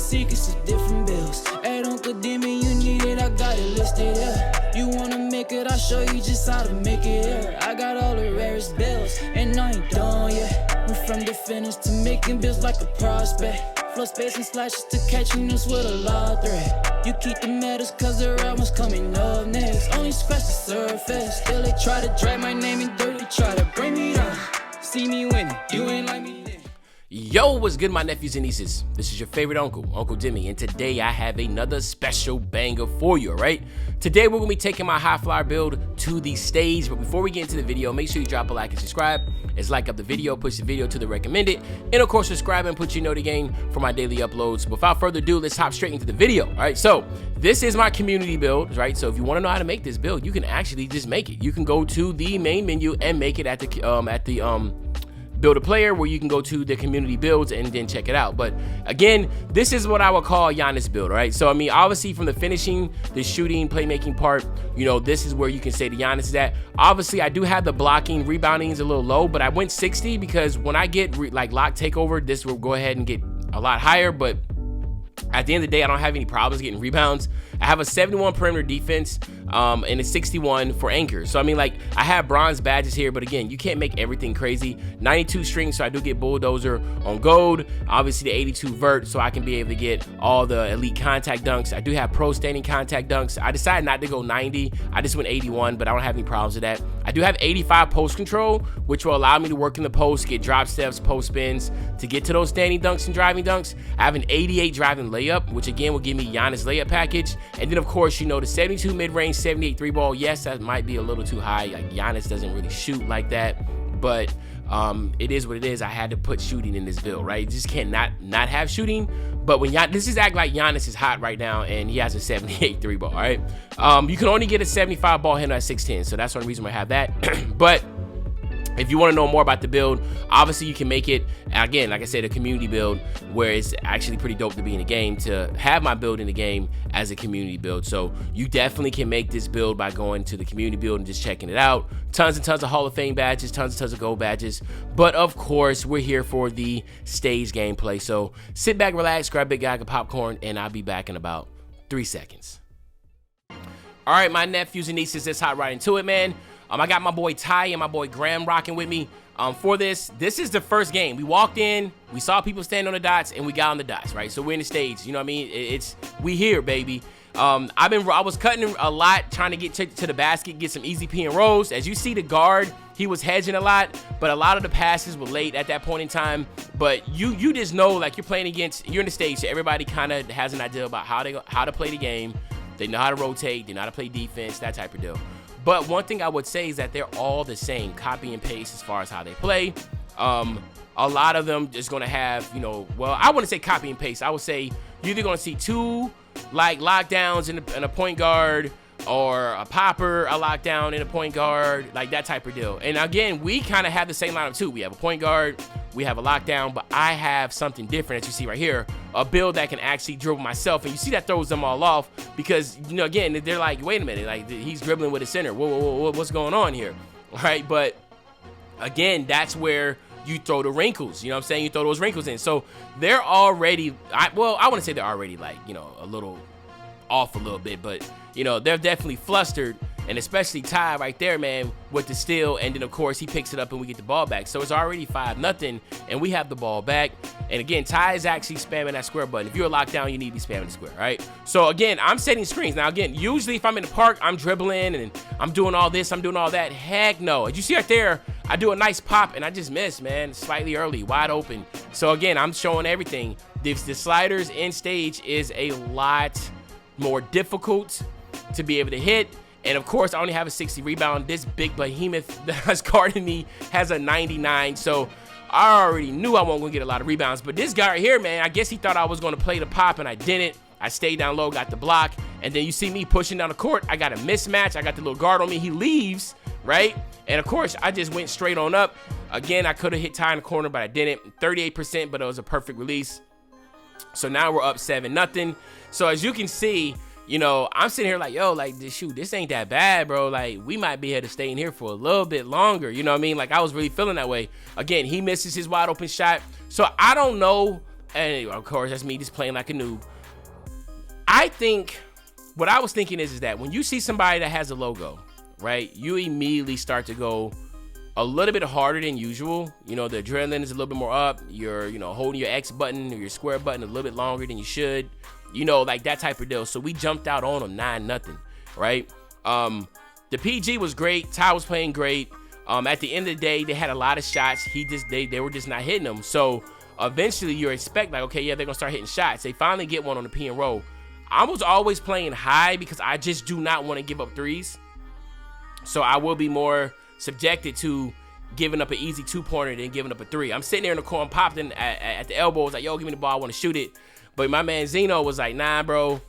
secrets of different bills. Hey, don't condemn me, you need it, I got it listed, yeah. You wanna make it, I'll show you just how to make it, yeah. I got all the rarest bills, and I ain't done yet. Went from the finish to making bills like a prospect. Flow space and slashes to catching us with a lot of threat. You keep the medals cause the right one's coming up next. Only scratch the surface. Still they try to drag my name in dirt. They try to bring me down. See me winning. You ain't like me then. Yo, what's good, my nephews and nieces? This is your favorite uncle, Uncle Dimmy, and today I have another special banger for you, all right? Today we're gonna be taking my high flyer build to the stage, but before we get into the video, make sure you drop a like and subscribe. It's like up the video, push the video to the recommended, and of course subscribe and put your note again for my daily uploads. Without further ado, let's hop straight into the video, all right? So this is my community build, right? So if you wanna know how to make this build, you can actually just make it. You can go to the main menu and make it at the build a player, where you can go to the community builds and then check it out. But again, this is what I would call Giannis build, right? So I mean, obviously from the finishing, the shooting, playmaking part, you know, this is where you can say the Giannis is at. Obviously I do have the blocking, rebounding is a little low, but I went 60 because when I get like lock takeover, this will go ahead and get a lot higher. But at the end of the day, I don't have any problems getting rebounds. I have a 71 perimeter defense and a 61 for anchors. So I mean, like, I have bronze badges here, but again, you can't make everything crazy. 92 strings, so I do get bulldozer on gold. Obviously the 82 vert, so I can be able to get all the elite contact dunks. I do have pro standing contact dunks. I decided not to go 90. I just went 81, but I don't have any problems with that. I do have 85 post control, which will allow me to work in the post, get drop steps, post spins to get to those standing dunks and driving dunks. I have an 88 driving layup, which again will give me Giannis layup package. And then of course, you know, the 72 mid-range, 78 three ball. Yes, that might be a little too high. Like, Giannis doesn't really shoot like that, but it is what it is. I had to put shooting in this build, right? You just can't not have shooting. But when this is act like Giannis is hot right now and he has a 78 three ball, all right? You can only get a 75 ball handle at 6'10", so that's one reason why I have that. But if you want to know more about the build, obviously you can make it, again, like I said, a community build where it's actually pretty dope to be in the game, to have my build in the game as a community build. So you definitely can make this build by going to the community build and just checking it out. Tons and tons of Hall of Fame badges, tons and tons of gold badges. But of course, we're here for the stage gameplay. So sit back, relax, grab a big bag of popcorn, and I'll be back in about 3 seconds. All right, my nephews and nieces, let's hop right into it, man. I got my boy Ty and my boy Graham rocking with me for this. This is the first game. We walked in, we saw people standing on the dots, and we got on the dots, right? So we're in the stage, you know what I mean? We here, baby. I was cutting a lot, trying to get to the basket, get some easy P and rolls. As you see, the guard, he was hedging a lot, but a lot of the passes were late at that point in time. But you just know, like, you're playing against, you're in the stage, so everybody kind of has an idea about how to play the game. They know how to rotate, they know how to play defense, that type of deal. But one thing I would say is that they're all the same, copy and paste as far as how they play. A lot of them just gonna have, you know, well, I wouldn't say copy and paste. I would say you're either gonna see two like lockdowns in a point guard, or a popper, a lockdown in a point guard, like that type of deal. And again, we kind of have the same lineup too. We have a point guard, we have a lockdown, but I have something different, as you see right here, a build that can actually dribble myself. And you see that throws them all off because, you know, again, they're like, wait a minute, like, he's dribbling with a center. Whoa, what's going on here? All right, but again, that's where you throw the wrinkles, you know what I'm saying? You throw those wrinkles in. So they're already, I wouldn't say they're already, like, you know, a little off a little bit, but you know, they're definitely flustered, and especially Ty right there, man, with the steal. And then of course he picks it up and we get the ball back. So it's already 5-0 and we have the ball back. And again, Ty is actually spamming that square button. If you're locked down, you need to be spamming the square, right? So again, I'm setting screens. Now again, usually if I'm in the park, I'm dribbling and I'm doing all this, I'm doing all that. Heck no. As you see right there, I do a nice pop and I just miss, man, slightly early, wide open. So again, I'm showing everything. The sliders in stage is a lot more difficult to be able to hit. And of course, I only have a 60 rebound. This big behemoth that's guarding me has a 99. So I already knew I wasn't gonna get a lot of rebounds. But this guy right here, man, I guess he thought I was gonna play the pop and I didn't. I stayed down low, got the block. And then you see me pushing down the court. I got a mismatch. I got the little guard on me. He leaves, right? And of course, I just went straight on up. Again, I could have hit Ty in the corner, but I didn't. 38%, but it was a perfect release. So now we're up 7-0. So as you can see, you know, I'm sitting here like, yo, like, shoot, this ain't that bad, bro. Like, we might be able to stay in here for a little bit longer. You know what I mean? Like, I was really feeling that way. Again, he misses his wide open shot. So I don't know And of course, that's me just playing like a noob. I think what I was thinking is that when you see somebody that has a logo, right, you immediately start to go a little bit harder than usual. You know, the adrenaline is a little bit more up. You're, you know, holding your X button or your square button a little bit longer than you should. You know, like that type of deal. So we jumped out on them 9-0, right? The PG was great. Ty was playing great. At the end of the day, they had a lot of shots. They were just not hitting them. So eventually you expect like, okay, yeah, they're gonna start hitting shots. They finally get one on the P and roll. I was always playing high because I just do not want to give up threes. So I will be more subjected to giving up an easy 2-pointer than giving up a 3. I'm sitting there in the corner, popped in at the elbow, was like, yo, give me the ball, I want to shoot it. But my man Zeno was like, nah, bro,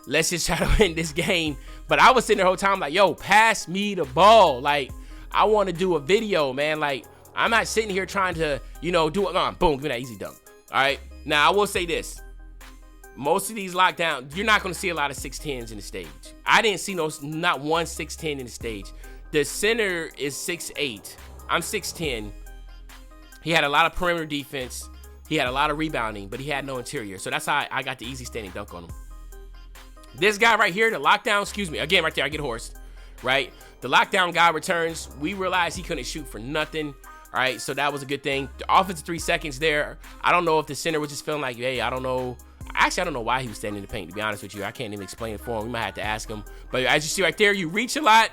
let's just try to win this game. But I was sitting there the whole time like, yo, pass me the ball. Like, I want to do a video, man. Like, I'm not sitting here trying to, you know, do it. Boom, give me that easy dunk. All right. Now, I will say this. Most of these lockdowns, you're not going to see a lot of 6'10s in the stage. I didn't see not one 6'10 in the stage. The center is 6'8. I'm 6'10. He had a lot of perimeter defense. He had a lot of rebounding, but he had no interior. So that's how I got the easy standing dunk on him. This guy right here, the lockdown, excuse me. Again, right there, I get horsed, right? The lockdown guy returns. We realized he couldn't shoot for nothing. All right, so that was a good thing. The offensive 3 seconds there. I don't know if the center was just feeling like, hey, I don't know. Actually, I don't know why he was standing in the paint, to be honest with you. I can't even explain it for him. We might have to ask him. But as you see right there, you reach a lot.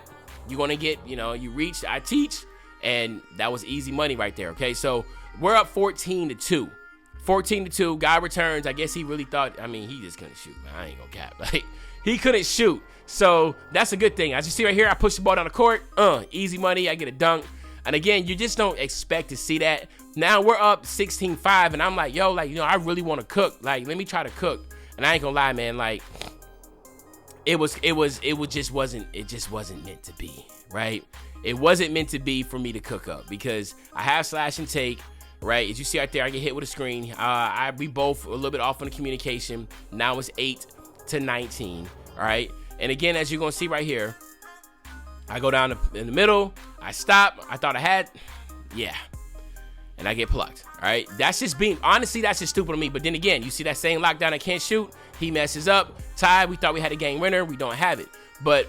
You're going to get, you know, you reach, I teach. And that was easy money right there, okay? So we're up 14-2. 14-2. Guy returns. I guess he really thought, I mean, he just couldn't shoot, man. I ain't going to cap. Like, he couldn't shoot. So that's a good thing. As you see right here, I push the ball down the court. Easy money. I get a dunk. And again, you just don't expect to see that. Now we're up 16-5, and I'm like, yo, like, you know, I really want to cook. Like, let me try to cook. And I ain't gonna lie, man, like, it just wasn't meant to be, right? It wasn't meant to be for me to cook up because I have slash and take, right? As you see right there, I get hit with a screen. We both a little bit off on the communication. Now it's 8-19, all right? And again, as you're gonna see right here, I go down in the middle, I stop, I thought I had, yeah, and I get plucked, all right? That's just being, honestly, that's just stupid of me, but then again, you see that same lockdown I can't shoot, he messes up, Ty, we thought we had a game winner, we don't have it, but,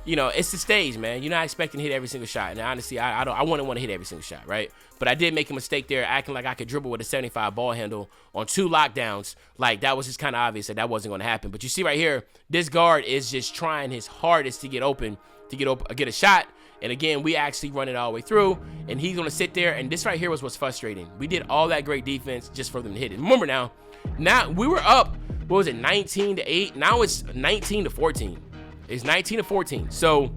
you know, it's the stage, man. You're not expecting to hit every single shot, and honestly, I wouldn't want to hit every single shot, right? But I did make a mistake there, acting like I could dribble with a 75 ball handle on 2 lockdowns. Like, that was just kind of obvious that wasn't going to happen. But you see right here, this guard is just trying his hardest to get open, get a shot. And again, we actually run it all the way through, and he's going to sit there. And this right here was what's frustrating. We did all that great defense just for them to hit it. Remember now we were up, what was it, 19-8? Now it's 19-14. It's 19-14. So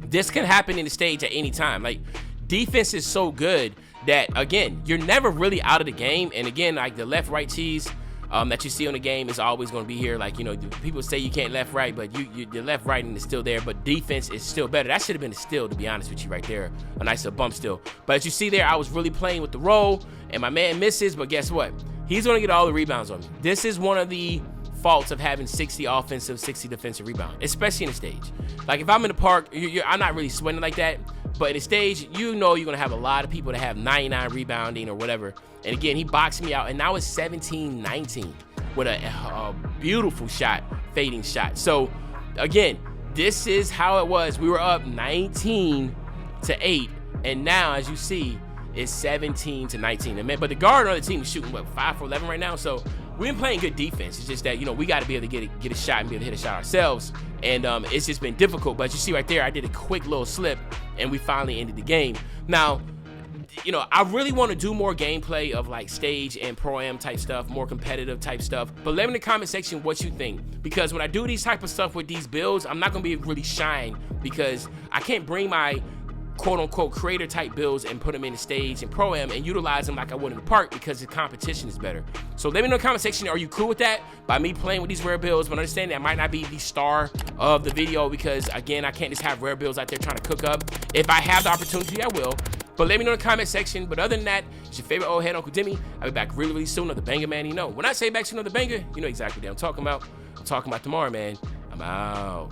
this can happen in the stage at any time. Like, defense is so good that, again, you're never really out of the game. And again, like the left-right cheese that you see on the game is always going to be here. Like, you know, people say you can't left-right, but the left-right is still there. But defense is still better. That should have been a steal, to be honest with you, right there. A nice little bump steal. But as you see there, I was really playing with the roll, and my man misses. But guess what? He's going to get all the rebounds on me. This is one of the faults of having 60 offensive, 60 defensive rebound, especially in the stage. Like, if I'm in the park, I'm not really sweating like that. But in the stage, you know you're going to have a lot of people that have 99 rebounding or whatever. And again, he boxed me out, and now it's 17-19 with a beautiful shot, fading shot. So, again, this is how it was. We were up 19-8, and now, as you see, it's 17-19. But the guard on the team is shooting, what, 5 for 11 right now? So we've been playing good defense. It's just that, you know, we got to be able to get a shot and be able to hit a shot ourselves. And it's just been difficult. But you see right there, I did a quick little slip, and we finally ended the game. Now, you know, I really want to do more gameplay of like stage and pro-am type stuff, more competitive type stuff. But let me in the comment section what you think. Because when I do these type of stuff with these builds, I'm not going to be really shine because I can't bring my quote-unquote creator type builds and put them in the stage and pro-am and utilize them like I would in the park because the competition is better. So let me know in the comment section, are you cool with that? By me playing with these rare builds, but understand that I might not be the star of the video because, again, I can't just have rare builds out there trying to cook up. If I have the opportunity, I will. But let me know in the comment section. But other than that, it's your favorite old head, Uncle Demi. I'll be back really, really soon. Another banger, man. You know, when I say back to another banger, you know exactly what I'm talking about. I'm talking about tomorrow, man. I'm out.